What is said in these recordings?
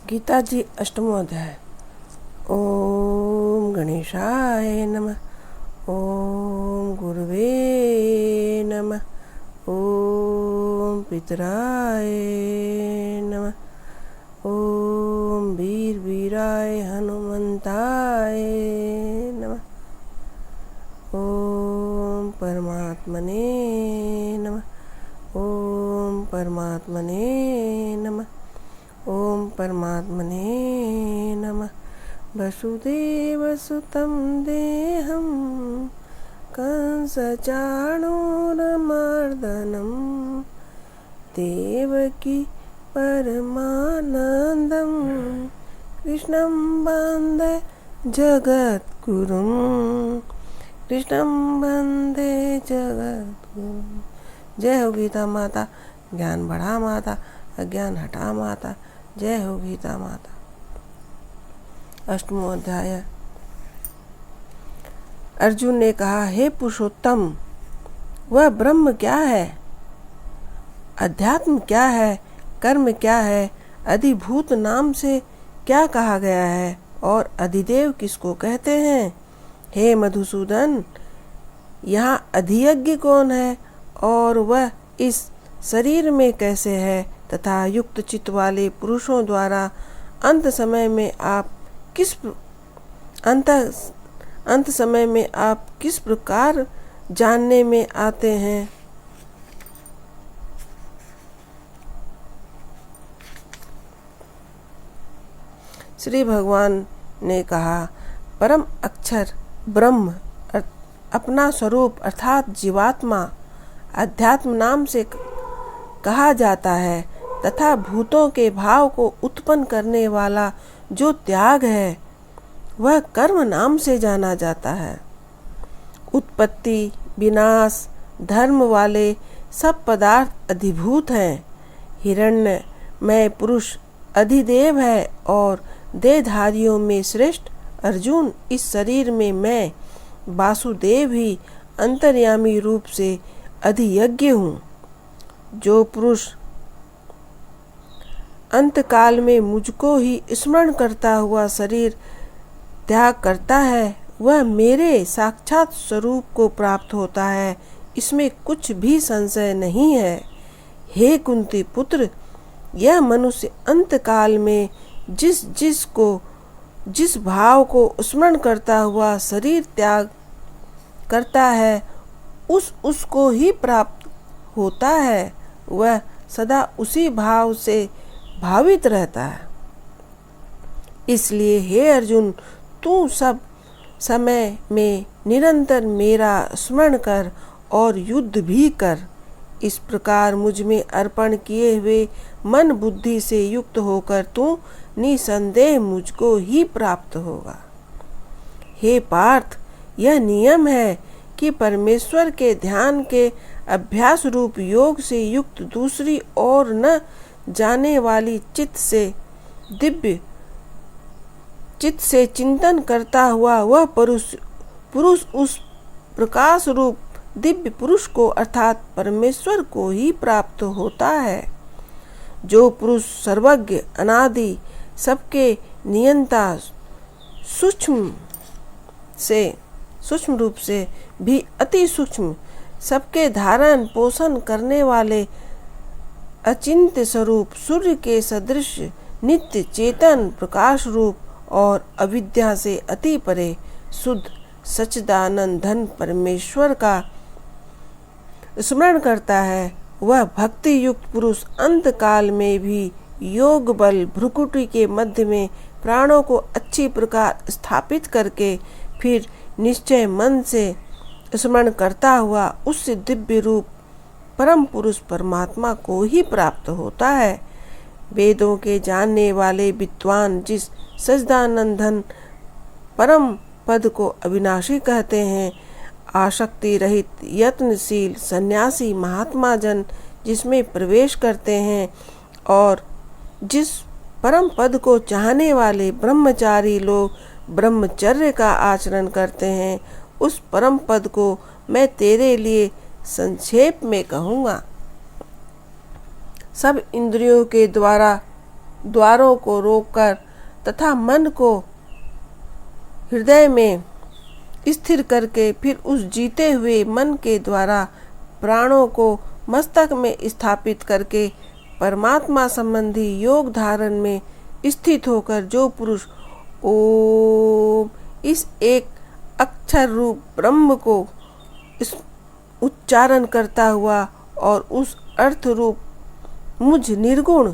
गीता जी अष्टमो अध्याय। ओम गणेशाय नमः। ओम गुरुवे नमः। ओम पितराय नमः। ओम वीर वीराय हनुमंताय नमः। ओम परमात्मने नमः। ओम परमात्मने नमः। ओम परमात्मने नमः। वसुदेवसुतं देहं कंसचाणूरमर्दनं देवकी परमानन्दं कृष्णं वन्दे जगद्गुरुं। कृष्णं वन्दे जगद्गुरुं। जय हो गीता माता। ज्ञान बढ़ा माता, अज्ञान हटा माता। जय हो गीता माता। अष्टमो अध्याय। अर्जुन ने कहा, हे पुरुषोत्तम, वह ब्रह्म क्या है? अध्यात्म क्या है? कर्म क्या है? अधिभूत नाम से क्या कहा गया है? और अधिदेव किसको कहते हैं? हे मधुसूदन, यहाँ अधियज्ञ कौन है और वह इस शरीर में कैसे है? तथा युक्त चित्त वाले पुरुषों द्वारा अंत समय में आप किस प्रकार जानने में आते हैं? श्री भगवान ने कहा, परम अक्षर ब्रह्म अपना स्वरूप अर्थात जीवात्मा अध्यात्म नाम से कहा जाता है तथा भूतों के भाव को उत्पन्न करने वाला जो त्याग है वह कर्म नाम से जाना जाता है। उत्पत्ति विनाश धर्म वाले सब पदार्थ अधिभूत हैं। हिरण्यमय पुरुष अधिदेव है और देहधारियों में श्रेष्ठ अर्जुन इस शरीर में मैं वासुदेव ही अंतर्यामी रूप से अधियज्ञ हूँ। जो पुरुष अंतकाल में मुझको ही स्मरण करता हुआ शरीर त्याग करता है वह मेरे साक्षात स्वरूप को प्राप्त होता है, इसमें कुछ भी संशय नहीं है। हे कुंती पुत्र, यह मनुष्य अंतकाल में जिस भाव को स्मरण करता हुआ शरीर त्याग करता है उसको ही प्राप्त होता है। वह सदा उसी भाव से भावित रहता है। इसलिए हे अर्जुन, तू सब समय में निरंतर मेरा स्मरण कर और युद्ध भी कर। इस प्रकार मुझ में अर्पण किए हुए मन बुद्धि से युक्त होकर तू निसंदेह मुझको ही प्राप्त होगा। हे पार्थ, यह नियम है कि परमेश्वर के ध्यान के अभ्यास रूप योग से युक्त दूसरी ओर न जाने वाली चित्त से चिंतन करता हुआ वह पुरुष उस प्रकाश रूप दिव्य पुरुष को अर्थात परमेश्वर को ही प्राप्त होता है। जो पुरुष सर्वज्ञ अनादि सबके नियंता सूक्ष्म रूप से भी अति सूक्ष्म सबके धारण पोषण करने वाले अचिंत्य स्वरूप सूर्य के सदृश नित्य चेतन प्रकाश रूप और अविद्या से अति परे शुद्ध सच्चिदानंद धन परमेश्वर का स्मरण करता है, वह भक्ति युक्त पुरुष अंत काल में भी योग बल भ्रुकुटी के मध्य में प्राणों को अच्छी प्रकार स्थापित करके फिर निश्चय मन से स्मरण करता हुआ उस दिव्य रूप परम पुरुष परमात्मा को ही प्राप्त होता है। वेदों के जानने वाले विद्वान जिस सच्चिदानंदन परम पद को अविनाशी कहते हैं, आसक्ति रहित यत्नशील सन्यासी महात्मा जन जिसमें प्रवेश करते हैं और जिस परम पद को चाहने वाले ब्रह्मचारी लोग ब्रह्मचर्य का आचरण करते हैं, उस परम पद को मैं तेरे लिए संक्षेप में कहूँगा। सब इंद्रियों के द्वारा द्वारों को रोककर तथा मन को हृदय में स्थिर करके फिर उस जीते हुए मन के द्वारा प्राणों को मस्तक में स्थापित करके परमात्मा संबंधी योग धारण में स्थित होकर जो पुरुष ओम इस एक अक्षर रूप ब्रह्म को इस उच्चारण करता हुआ और उस अर्थ रूप मुझ निर्गुण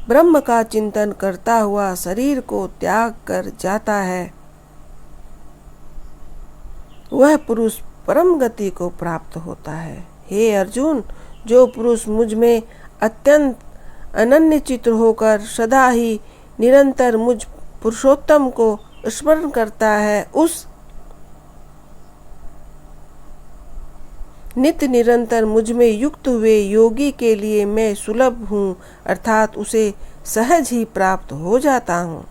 ब्रह्म का चिंतन करता हुआ शरीर को त्याग कर जाता है, वह पुरुष परम गति को प्राप्त होता है। हे अर्जुन, जो पुरुष मुझ में अत्यंत अनन्य चित्त होकर सदा ही निरंतर मुझ पुरुषोत्तम को स्मरण करता है, उस नित्य निरंतर मुझ में युक्त हुए योगी के लिए मैं सुलभ हूँ, अर्थात उसे सहज ही प्राप्त हो जाता हूँ।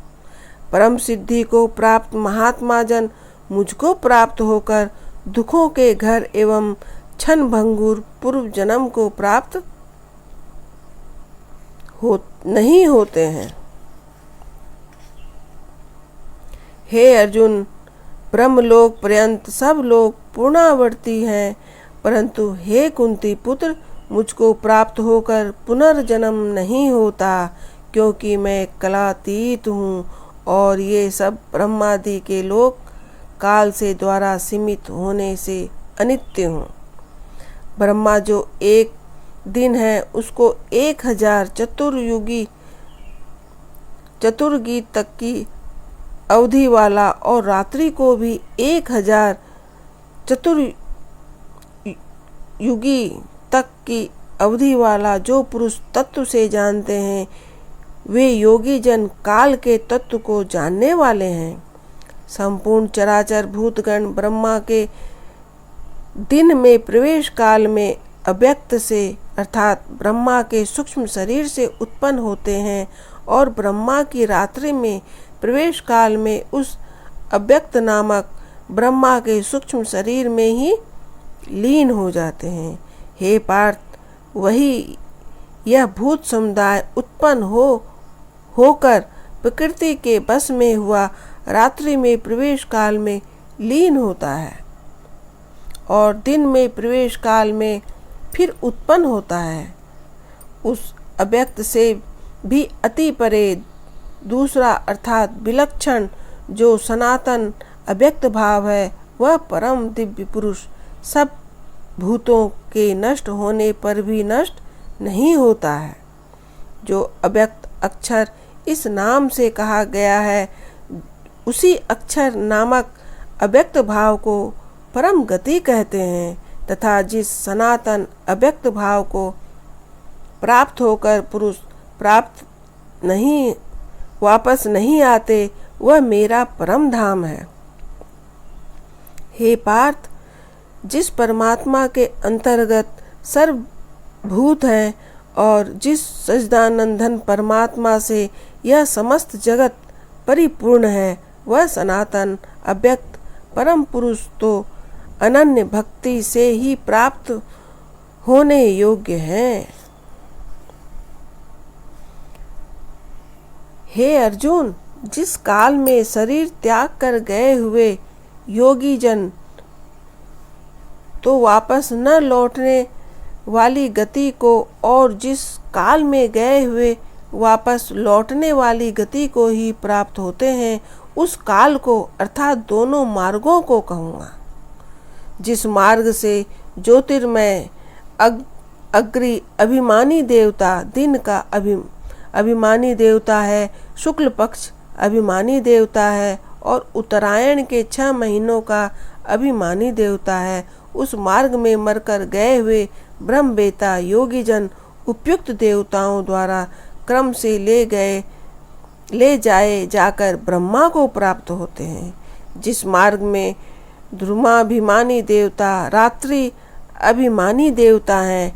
परम सिद्धि को प्राप्त महात्मा जन मुझको प्राप्त होकर दुखों के घर एवं क्षण भंगुर पूर्व जन्म को प्राप्त नहीं होते हैं। हे अर्जुन, ब्रह्मलोक पर्यंत सब लोग पूर्णावर्ती हैं, परंतु हे कुंती पुत्र, मुझको प्राप्त होकर पुनर्जन्म नहीं होता, क्योंकि मैं कलातीत हूँ और ये सब ब्रह्मादि के लोक काल से द्वारा सीमित होने से अनित्य हूँ। ब्रह्मा जो एक दिन है उसको 1000 चतुर्गी तक की अवधि वाला और रात्रि को भी 1000 चतुर्युगी तक की अवधि वाला जो पुरुष तत्व से जानते हैं, वे योगी जन काल के तत्व को जानने वाले हैं। संपूर्ण चराचर भूतगण ब्रह्मा के दिन में प्रवेश काल में अव्यक्त से अर्थात ब्रह्मा के सूक्ष्म शरीर से उत्पन्न होते हैं और ब्रह्मा की रात्रि में प्रवेश काल में उस अव्यक्त नामक ब्रह्मा के सूक्ष्म शरीर में ही लीन हो जाते हैं। हे पार्थ, वही यह भूत समुदाय उत्पन्न होकर प्रकृति के बस में हुआ रात्रि में प्रवेश काल में लीन होता है और दिन में प्रवेश काल में फिर उत्पन्न होता है। उस अव्यक्त से भी अति परे दूसरा अर्थात विलक्षण जो सनातन अव्यक्त भाव है, वह परम दिव्य पुरुष सब भूतों के नष्ट होने पर भी नष्ट नहीं होता है। जो अव्यक्त अक्षर इस नाम से कहा गया है, उसी अक्षर नामक अव्यक्त भाव को परम गति कहते हैं तथा जिस सनातन अव्यक्त भाव को प्राप्त होकर पुरुष वापस नहीं आते, वह मेरा परम धाम है। हे पार्थ, जिस परमात्मा के अंतर्गत सर्वभूत हैं और जिस सच्चिदानंदन परमात्मा से यह समस्त जगत परिपूर्ण है, वह सनातन अव्यक्त परम पुरुष तो अनन्य भक्ति से ही प्राप्त होने योग्य है। हे अर्जुन, जिस काल में शरीर त्याग कर गए हुए योगी जन तो वापस न लौटने वाली गति को और जिस काल में गए हुए वापस लौटने वाली गति को ही प्राप्त होते हैं, उस काल को अर्थात दोनों मार्गों को कहूँगा। जिस मार्ग से ज्योतिर्मय अग्नि अभिमानी देवता दिन का अभिमानी देवता है, शुक्ल पक्ष अभिमानी देवता है और उत्तरायण के 6 महीनों का अभिमानी देवता है, उस मार्ग में मरकर गए हुए ब्रह्मवेता योगी जन उपयुक्त देवताओं द्वारा क्रम से ले जाए जाकर ब्रह्मा को प्राप्त होते हैं। जिस मार्ग में ध्रुमाभिमानी देवता रात्रि अभिमानी देवता है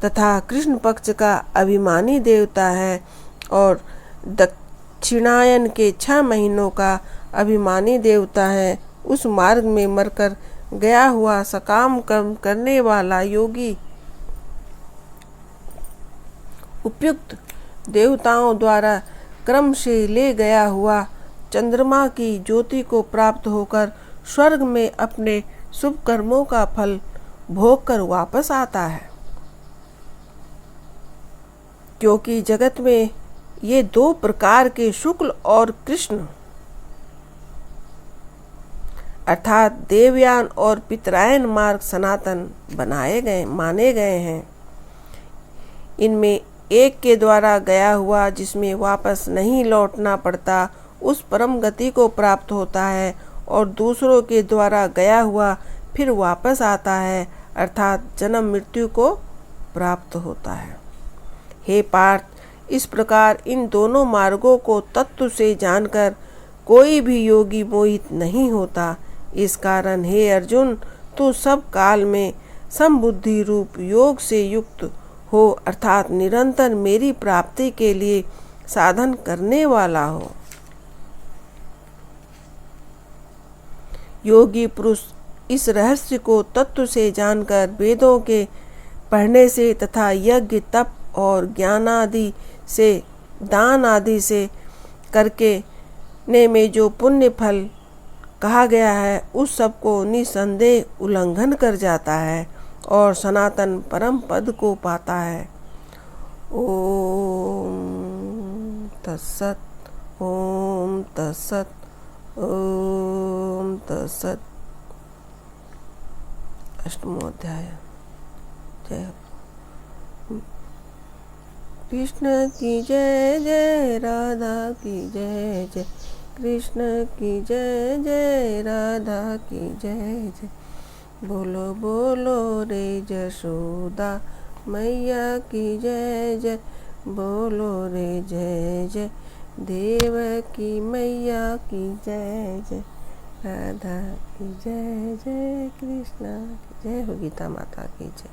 तथा कृष्ण पक्ष का अभिमानी देवता है और दक्षिणायन के 6 महीनों का अभिमानी देवता है, उस मार्ग में मरकर गया हुआ सकाम कर्म करने वाला योगी उपयुक्त देवताओं द्वारा क्रम से ले गया हुआ चंद्रमा की ज्योति को प्राप्त होकर स्वर्ग में अपने शुभ कर्मों का फल भोग कर वापस आता है। क्योंकि जगत में ये दो प्रकार के शुक्ल और कृष्ण अर्थात देवयान और पितरायन मार्ग सनातन माने गए हैं। इनमें एक के द्वारा गया हुआ जिसमें वापस नहीं लौटना पड़ता उस परम गति को प्राप्त होता है, और दूसरों के द्वारा गया हुआ फिर वापस आता है अर्थात जन्म मृत्यु को प्राप्त होता है। हे पार्थ, इस प्रकार इन दोनों मार्गों को तत्व से जानकर कोई भी योगी मोहित नहीं होता। इस कारण हे अर्जुन, तू सब काल में समबुद्धि रूप योग से युक्त हो अर्थात निरंतर मेरी प्राप्ति के लिए साधन करने वाला हो। योगी पुरुष इस रहस्य को तत्व से जानकर वेदों के पढ़ने से तथा यज्ञ तप और ज्ञान आदि से दान आदि से करके ने में जो पुण्य फल कहा गया है उस सब को निसंदेह उल्लंघन कर जाता है और सनातन परम पद को पाता है। ओम तत्सत, ओम तत्सत, ओम तत्सत। अष्टमो अध्याय। जय कृष्ण की जय जय, राधा की जय जय, कृष्ण की जय जय, राधा की जय जय। बोलो बोलो रे जशोदा मैया की जय जय, बोलो रे जय जय देवकी मैया की जय जय, राधा की जय जय, कृष्ण की जय हो, गीता माता की जय।